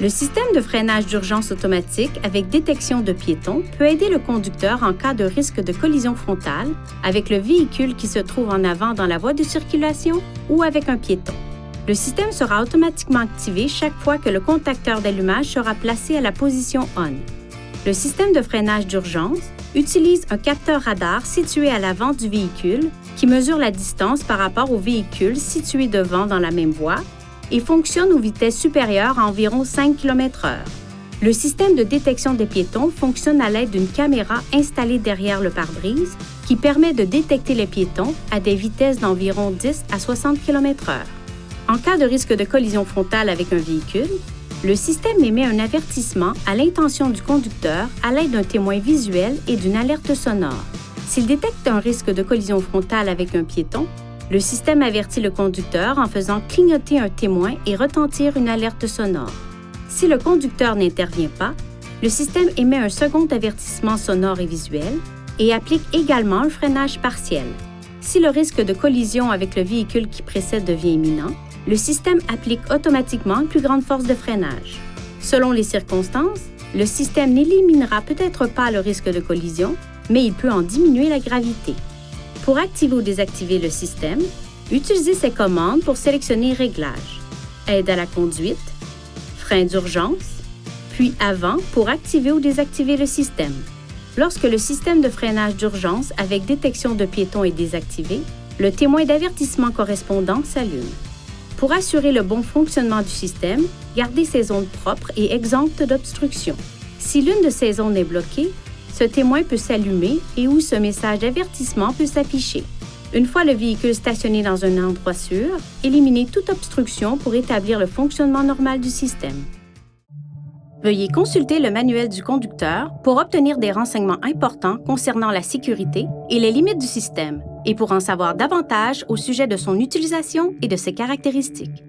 Le système de freinage d'urgence automatique avec détection de piétons peut aider le conducteur en cas de risque de collision frontale avec le véhicule qui se trouve en avant dans la voie de circulation ou avec un piéton. Le système sera automatiquement activé chaque fois que le contacteur d'allumage sera placé à la position ON. Le système de freinage d'urgence utilise un capteur radar situé à l'avant du véhicule qui mesure la distance par rapport au véhicule situé devant dans la même voie et fonctionne aux vitesses supérieures à environ 5 km/h. Le système de détection des piétons fonctionne à l'aide d'une caméra installée derrière le pare-brise qui permet de détecter les piétons à des vitesses d'environ 10 à 60 km/h. En cas de risque de collision frontale avec un véhicule, le système émet un avertissement à l'intention du conducteur à l'aide d'un témoin visuel et d'une alerte sonore. S'il détecte un risque de collision frontale avec un piéton, le système avertit le conducteur en faisant clignoter un témoin et retentir une alerte sonore. Si le conducteur n'intervient pas, le système émet un second avertissement sonore et visuel et applique également un freinage partiel. Si le risque de collision avec le véhicule qui précède devient imminent, le système applique automatiquement une plus grande force de freinage. Selon les circonstances, le système n'éliminera peut-être pas le risque de collision, mais il peut en diminuer la gravité. Pour activer ou désactiver le système, utilisez ces commandes pour sélectionner Réglages, aide à la conduite, frein d'urgence, puis avant pour activer ou désactiver le système. Lorsque le système de freinage d'urgence avec détection de piétons est désactivé, le témoin d'avertissement correspondant s'allume. Pour assurer le bon fonctionnement du système, gardez ces zones propres et exemptes d'obstruction. Si l'une de ces zones est bloquée, ce témoin peut s'allumer et où ce message d'avertissement peut s'afficher. Une fois le véhicule stationné dans un endroit sûr, éliminez toute obstruction pour établir le fonctionnement normal du système. Veuillez consulter le manuel du conducteur pour obtenir des renseignements importants concernant la sécurité et les limites du système et pour en savoir davantage au sujet de son utilisation et de ses caractéristiques.